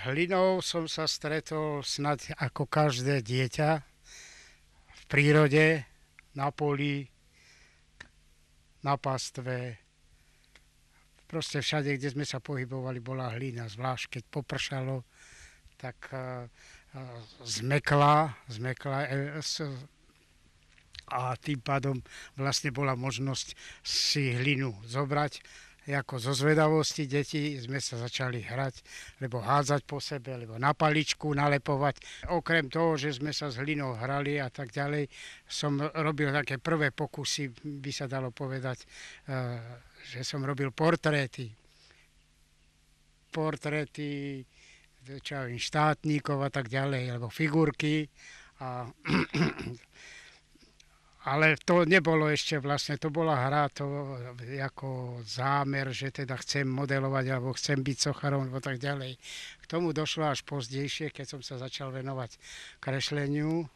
hlinou som sa stretol snad ako každé dieťa v prírode, na poli, na pastve. Proste všade, kde sme sa pohybovali, bola hlina. Zvlášť keď popršalo, tak zmekla a tým pádom vlastne bola možnosť si hlinu zobrať. Ako zo zvedavosti deti sme sa začali hrať, lebo hádzať po sebe, lebo na paličku nalepovať. Okrem toho, že sme sa s hlinou hrali a tak ďalej, som robil také prvé pokusy, by sa dalo povedať, že som robil portréty. Portréty štátnikov a tak ďalej, alebo figurky. Ale to nebolo ešte vlastne, to bola hra, to ako zámer, že teda chcem modelovať, alebo chcem byť socharom, alebo tak ďalej. K tomu došlo až pozdejšie, keď som sa začal venovať kresleniu,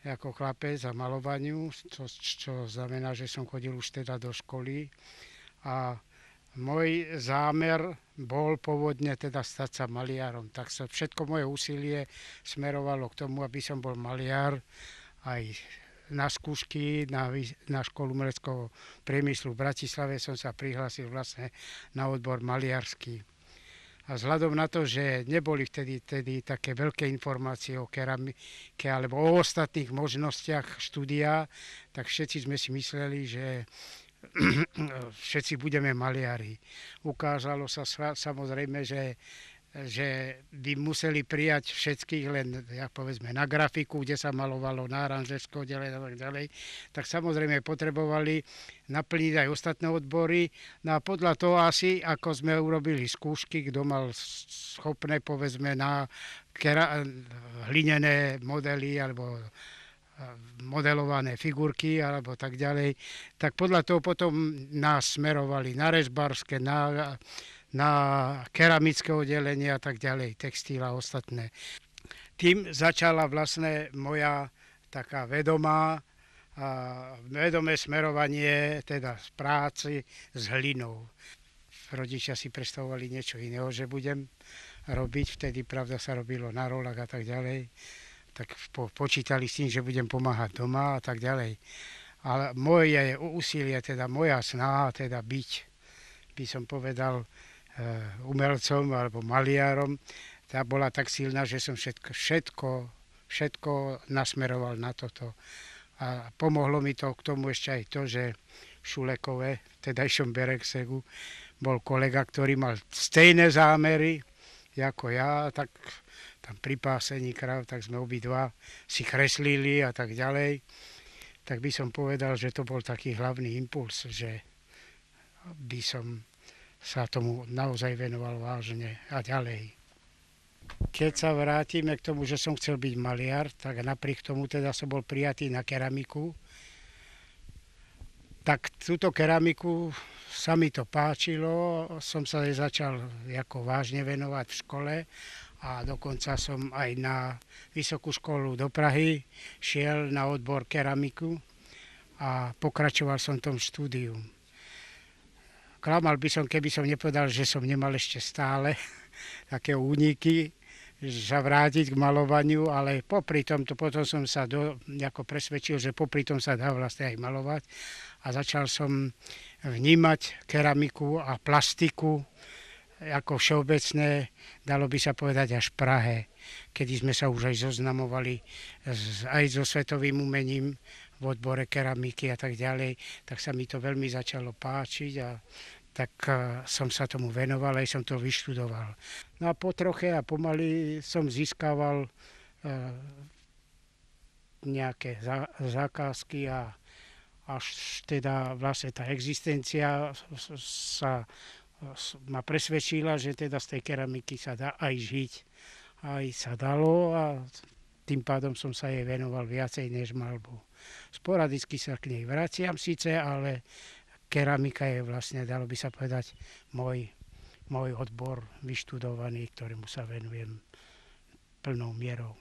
ako chlapec a malovaniu, čo znamená, že som chodil už teda do školy. A môj zámer bol pôvodne teda stať sa maliarom. Tak sa všetko moje úsilie smerovalo k tomu, aby som bol maliar. Aj na skúšky na školu umeleckého priemyslu v Bratislave som sa prihlásil vlastne na odbor maliarský. A vzhľadom na to, že neboli vtedy také veľké informácie o keramike alebo o ostatných možnostiach štúdia, tak všetci sme si mysleli, že všetci budeme maliari. Ukázalo sa samozrejme, že by museli prijať všetkých len, povedzme, na grafiku, kde sa malovalo na aranžerské oddelenie a tak ďalej, tak samozrejme potrebovali naplniť aj ostatné odbory. No a podľa toho asi, ako sme urobili skúšky, kto mal schopné, povedzme, na hlinené modely alebo modelované figurky alebo tak ďalej, tak podľa toho potom nás smerovali na rezbárske, na keramické oddelenie a tak ďalej, textíl a ostatné. Tým začala vlastne moja taká vedomé smerovanie teda z práci s hlinou. Rodičia si predstavovali niečo iného, že budem robiť, vtedy pravda sa robilo na rolách a tak ďalej, tak počítali s tým, že budem pomáhať doma a tak ďalej. Ale moje úsilie, teda moja snaha, teda byť, by som povedal, umelcom alebo maliarom, tá bola tak silná, že som všetko nasmeroval na toto. A pomohlo mi to k tomu ešte aj to, že v Šulekove, tedajšom Beregsegu, bol kolega, ktorý mal stejné zámery ako ja, tak tam pri pásení kráv, tak sme obidva si kreslili a tak ďalej. Tak by som povedal, že to bol taký hlavný impuls, že by som sa tomu naozaj venoval vážne a ďalej. Keď sa vrátime k tomu, že som chcel byť maliar, tak napriek tomu teda som bol prijatý na keramiku. Tak túto keramiku sa mi to páčilo, som sa jej začal ako vážne venovať v škole a dokonca som aj na Vysokú školu do Prahy šiel na odbor keramiku a pokračoval som v tom štúdiu. Klamal by som, keby som nepovedal, že som nemal ešte stále také úniky, sa vrátiť k malovaniu, ale popri tomto potom som sa ako presvedčil, že popri tom sa dá vlastne aj malovať a začal som vnímať keramiku a plastiku ako všeobecné, dalo by sa povedať až v Prahe, kedy sme sa už aj zoznamovali aj so svetovým umením v odbore keramiky a tak ďalej, tak sa mi to veľmi začalo páčiť a tak som sa tomu venoval, aj som to vyštudoval. No a po troche a pomaly som získaval nejaké zákazky a až teda vlastne tá existencia ma presvedčila, že teda z tej keramiky sa dá aj žiť. Aj sa dalo a tým pádom som sa jej venoval viacej než maľbu. Sporadicky sa k nej vraciam síce, ale keramika je vlastne, dalo by sa povedať, môj odbor vyštudovaný, ktorému sa venujem plnou mierou.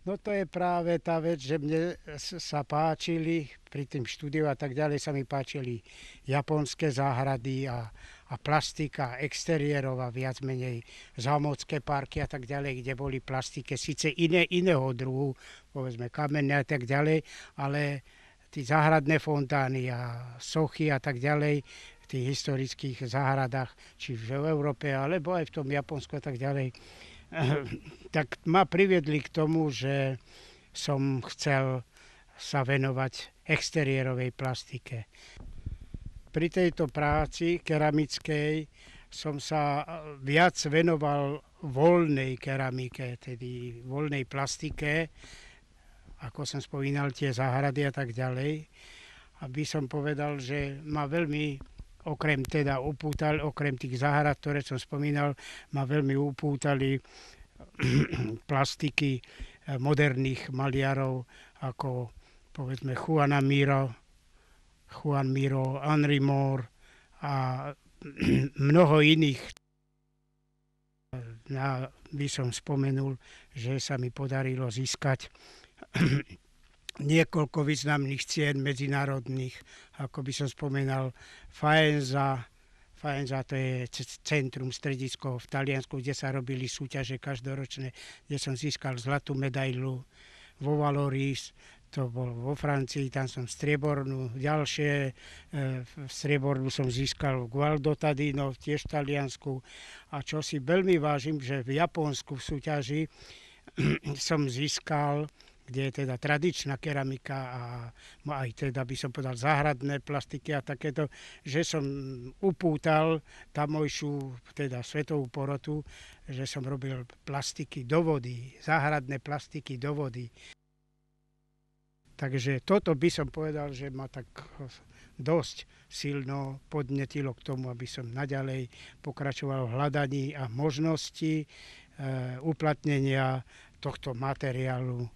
No to je práve tá vec, že mne sa páčili, pri tým štúdiu a tak ďalej sa mi páčili japonské záhrady a a plastika exteriérová, viac menej zámocké parky a tak ďalej, kde boli plastike síce iného druhu, povedzme kamenné a tak ďalej, ale tí záhradné fontány a sochy a tak ďalej v tých historických záhradách, či v Európe, alebo aj v tom Japonsku a tak ďalej, tak ma priviedli k tomu, že som chcel sa venovať exteriérovej plastike. Pri tejto práci keramickej som sa viac venoval voľnej keramike, teda voľnej plastike, ako som spomínal, tie záhrady a tak ďalej. Aby som povedal, že ma veľmi, okrem tých záhrad, ktoré som spomínal, ma veľmi upútali plastiky moderných maliarov, ako povedzme Juan Miro, Henri Moore a mnoho iných. By som spomenul, že sa mi podarilo získať niekoľko významných cien medzinárodných, ako by som spomenal Faenza, to je centrum, stredisko v Taliansku, kde sa robili súťaže každoročné, kde som získal zlatú medailu. Vo Valoris, to bol vo Francii, tam som striebornú, striebornú som získal v Gualdotadino, tiež v Taliansku. A čo si veľmi vážim, že v Japonsku v súťaži som získal, kde je teda tradičná keramika a aj teda by som povedal záhradné plastiky a takéto, že som upútal tamojšiu teda svetovú porotu, že som robil plastiky do vody, záhradné plastiky do vody. Takže toto by som povedal, že ma tak dosť silno podnetilo k tomu, aby som naďalej pokračoval v hľadaní a možnosti uplatnenia tohto materiálu,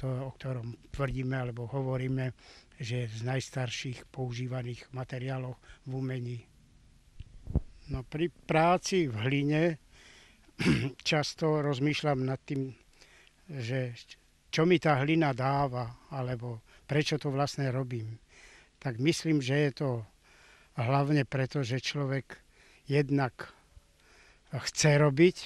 o ktorom tvrdíme alebo hovoríme, že je z najstarších používaných materiálov v umení. No, pri práci v hline často rozmýšľam nad tým, že čo mi tá hlina dáva, alebo prečo to vlastne robím. Tak myslím, že je to hlavne preto, že človek jednak chce robiť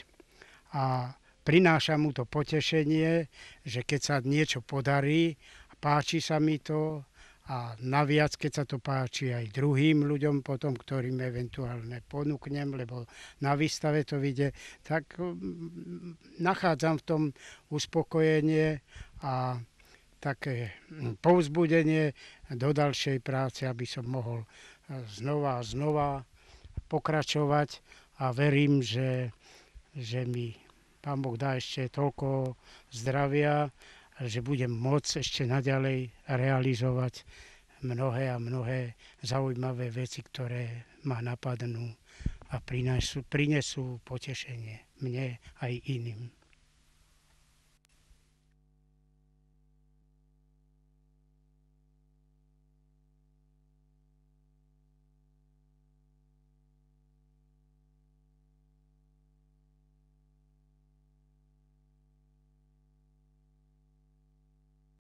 a prináša mu to potešenie, že keď sa niečo podarí, páči sa mi to a naviac, keď sa to páči aj druhým ľuďom potom, ktorým eventuálne ponúknem, lebo na výstave to vidie, tak nachádzam v tom uspokojenie a také povzbudenie do ďalšej práce, aby som mohol znova a znova pokračovať a verím, že mi Pán Boh dá ešte toľko zdravia, že budem môcť ešte naďalej realizovať mnohé a mnohé zaujímavé veci, ktoré ma napadnú a prinesú potešenie mne aj iným.